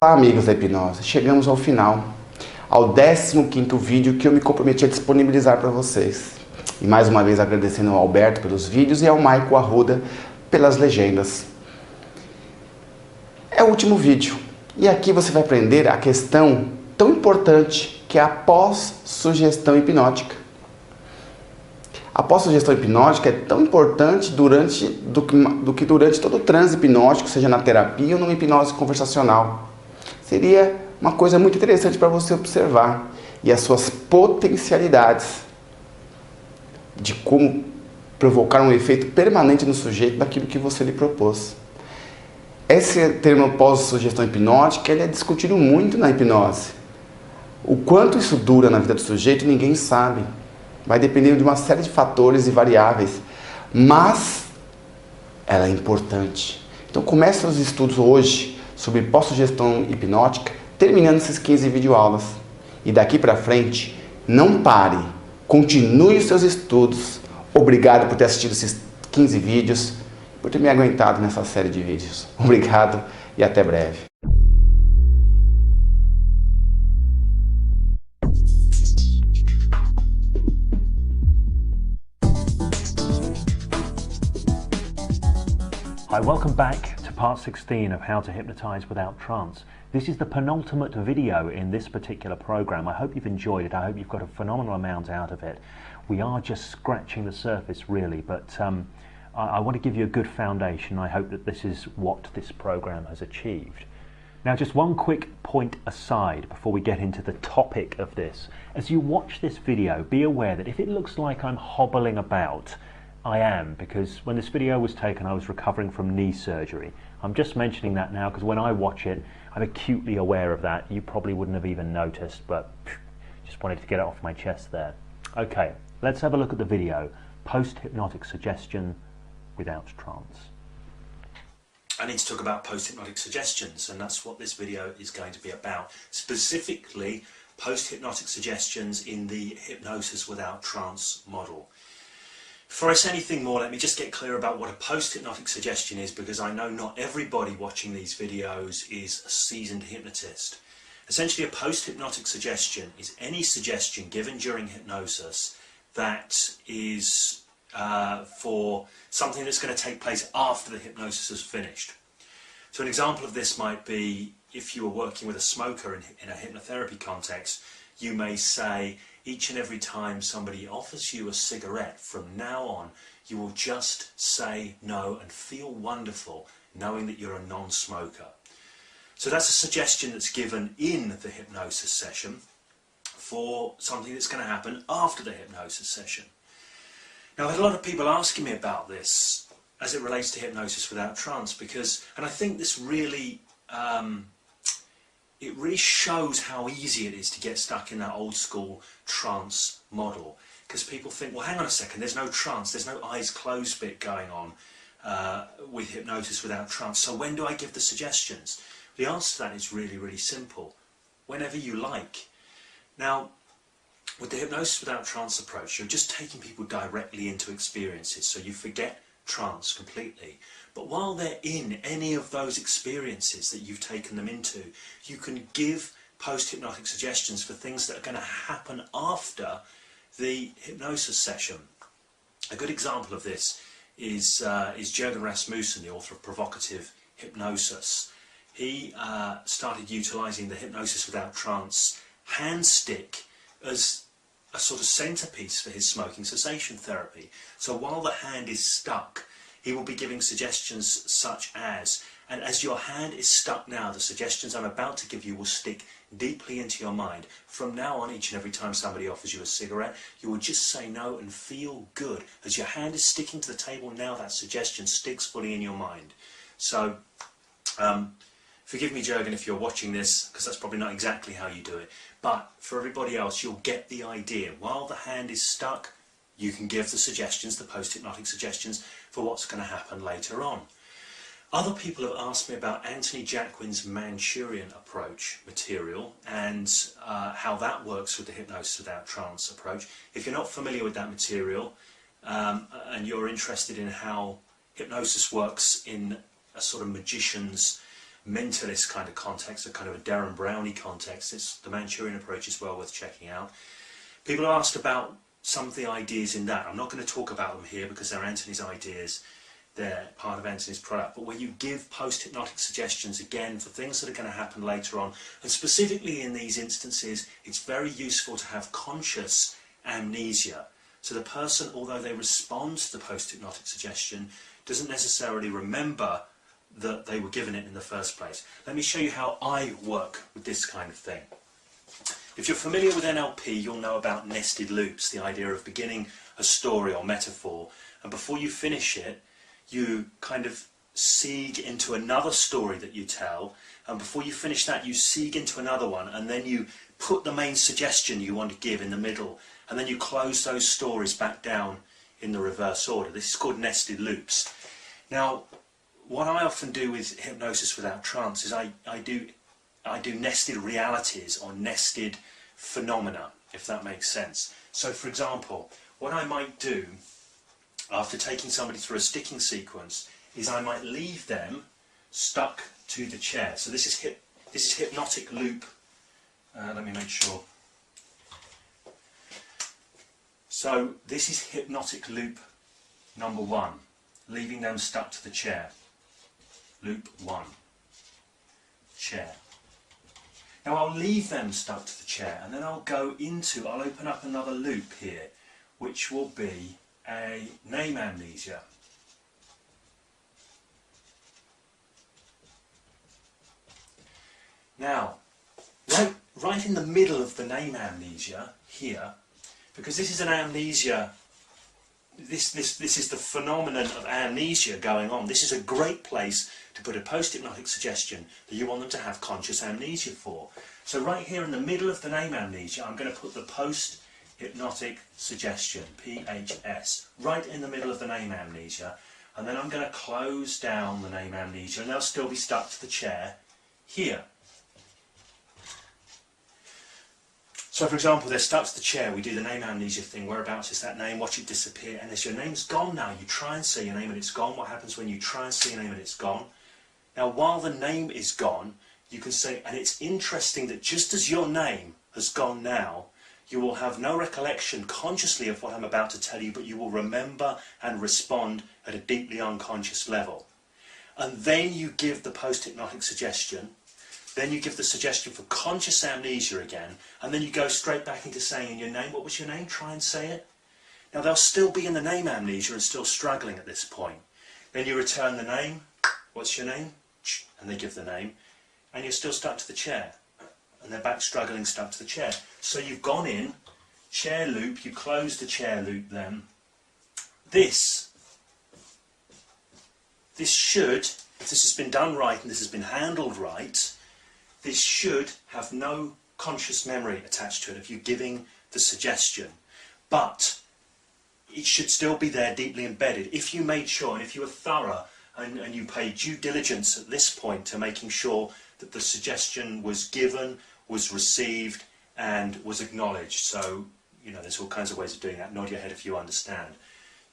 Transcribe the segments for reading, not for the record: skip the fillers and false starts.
Olá amigos da hipnose, chegamos ao final, ao 15º vídeo que eu me comprometi a disponibilizar para vocês. E mais uma vez agradecendo ao Alberto pelos vídeos e ao Maico Arruda pelas legendas. É o último vídeo e aqui você vai aprender a questão tão importante que é a pós-sugestão hipnótica. A pós-sugestão hipnótica é tão importante do que durante todo o transe hipnótico, seja na terapia ou numa hipnose conversacional. Seria uma coisa muito interessante para você observar e as suas potencialidades de como provocar um efeito permanente no sujeito daquilo que você lhe propôs. Esse termo pós-sugestão hipnótica ele é discutido muito na hipnose. O quanto isso dura na vida do sujeito ninguém sabe. Vai depender de uma série de fatores e variáveis, mas ela é importante. Então comece os estudos hoje sobre pós-sugestão hipnótica, terminando esses 15 videoaulas. E daqui para frente, não pare, continue os seus estudos. Obrigado por ter assistido esses 15 vídeos, por ter me aguentado nessa série de vídeos. Obrigado e até breve. Hi, welcome back to part 16 of How to Hypnotize Without Trance. This is the penultimate video in this particular program. I hope you've enjoyed it. I hope you've got a phenomenal amount out of it. We are just scratching the surface really, but I want to give you a good foundation. I hope that this is what this program has achieved. Now, just one quick point aside before we get into the topic of this. As you watch this video, be aware that if it looks like I'm hobbling about, I am, because when this video was taken I was recovering from knee surgery. I'm just mentioning that now because when I watch it I'm acutely aware of that. You probably wouldn't have even noticed, but just wanted to get it off my chest there. Okay, let's have a look at the video. Post-hypnotic suggestion without trance. I need to talk about post-hypnotic suggestions, and that's what this video is going to be about. Specifically, post-hypnotic suggestions in the hypnosis without trance model. Before I say anything more, let me just get clear about what a post-hypnotic suggestion is, because I know not everybody watching these videos is a seasoned hypnotist. Essentially, a post-hypnotic suggestion is any suggestion given during hypnosis that is for something that's going to take place after the hypnosis is finished. So an example of this might be if you were working with a smoker in a hypnotherapy context, you may say, each and every time somebody offers you a cigarette, from now on you will just say no and feel wonderful knowing that you're a non-smoker. So that's a suggestion that's given in the hypnosis session for something that's going to happen after the hypnosis session. Now, I've had a lot of people asking me about this as it relates to hypnosis without trance, because, and I think this really it really shows how easy it is to get stuck in that old school trance model, because people think, well, hang on a second, there's no trance, there's no eyes closed bit going on with hypnosis without trance, so when do I give the suggestions? The answer to that is really, really simple. Whenever you like. Now, with the hypnosis without trance approach, you're just taking people directly into experiences, so you forget trance completely. But while they're in any of those experiences that you've taken them into, you can give post-hypnotic suggestions for things that are going to happen after the hypnosis session. A good example of this is Jürgen Rasmussen, the author of Provocative Hypnosis. He started utilising the hypnosis without trance hand stick as a sort of centerpiece for his smoking cessation therapy. So while the hand is stuck, he will be giving suggestions such as, and as your hand is stuck now, the suggestions I'm about to give you will stick deeply into your mind. From now on, each and every time somebody offers you a cigarette, you will just say no and feel good. As your hand is sticking to the table now, that suggestion sticks fully in your mind. So, forgive me, Jürgen, if you're watching this, because that's probably not exactly how you do it. But for everybody else, you'll get the idea. While the hand is stuck, you can give the suggestions, the post-hypnotic suggestions, for what's going to happen later on. Other people have asked me about Anthony Jacquin's Manchurian approach material and how that works with the hypnosis without trance approach. If you're not familiar with that material and you're interested in how hypnosis works in a sort of magician's mentalist kind of context, a kind of a Darren Brownie context. It's the Manchurian approach is well worth checking out. People are asked about some of the ideas in that. I'm not going to talk about them here because they're Anthony's ideas. They're part of Anthony's product. But when you give post-hypnotic suggestions, again, for things that are going to happen later on, and specifically in these instances, it's very useful to have conscious amnesia. So the person, although they respond to the post-hypnotic suggestion, doesn't necessarily remember that they were given it in the first place. Let me show you how I work with this kind of thing. If you're familiar with NLP, you'll know about nested loops, the idea of beginning a story or metaphor, and before you finish it, you kind of siege into another story that you tell, and before you finish that, you siege into another one, and then you put the main suggestion you want to give in the middle, and then you close those stories back down in the reverse order. This is called nested loops. Now, what I often do with hypnosis without trance is I do nested realities or nested phenomena, if that makes sense. So for example, what I might do after taking somebody through a sticking sequence is I might leave them stuck to the chair. So this is hypnotic loop. Let me make sure. So this is hypnotic loop number 1, leaving them stuck to the chair. Loop 1, chair. Now I'll leave them stuck to the chair, and then I'll open up another loop here, which will be a name amnesia. Now, right in the middle of the name amnesia here, because this is an amnesia, this is the phenomenon of amnesia going on. This is a great place to put a post-hypnotic suggestion that you want them to have conscious amnesia for. So right here in the middle of the name amnesia, I'm going to put the post-hypnotic suggestion, PHS, right in the middle of the name amnesia, and then I'm going to close down the name amnesia, and they'll still be stuck to the chair here. So for example, they're stuck to the chair, we do the name amnesia thing, whereabouts is that name, watch it disappear, and as your name's gone now, you try and say your name and it's gone. What happens when you try and say your name and it's gone? Now while the name is gone, you can say, and it's interesting that just as your name has gone now, you will have no recollection consciously of what I'm about to tell you, but you will remember and respond at a deeply unconscious level. And then you give the post-hypnotic suggestion. Then you give the suggestion for conscious amnesia again, and then you go straight back into saying in your name, what was your name? Try and say it. Now they'll still be in the name amnesia and still struggling at this point. Then you return the name, what's your name? And they give the name, and you're still stuck to the chair. And they're back struggling, stuck to the chair. So you've gone in, chair loop, you close the chair loop then. This should, if this has been done right and this has been handled right, this should have no conscious memory attached to it if you're giving the suggestion. But it should still be there deeply embedded. If you made sure, and if you were thorough, and you paid due diligence at this point to making sure that the suggestion was given, was received, and was acknowledged. So, you know, there's all kinds of ways of doing that. Nod your head if you understand.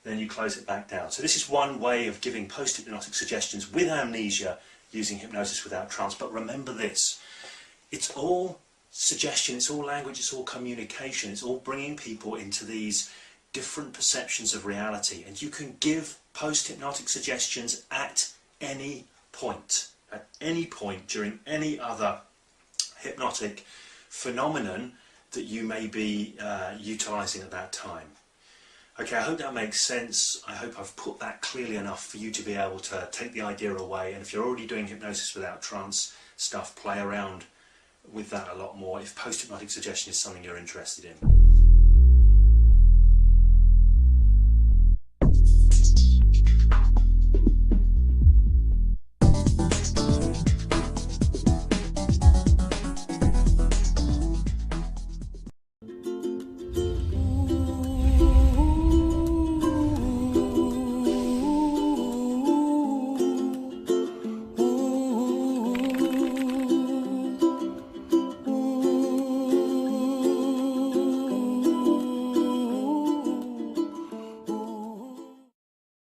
Then you close it back down. So this is one way of giving post-hypnotic suggestions with amnesia using hypnosis without trance. But remember this, it's all suggestion, it's all language, it's all communication, it's all bringing people into these different perceptions of reality. And you can give post-hypnotic suggestions at any point during any other hypnotic phenomenon that you may be utilising at that time. Okay, I hope that makes sense. I hope I've put that clearly enough for you to be able to take the idea away. And if you're already doing hypnosis without trance stuff, play around with that a lot more if post-hypnotic suggestion is something you're interested in.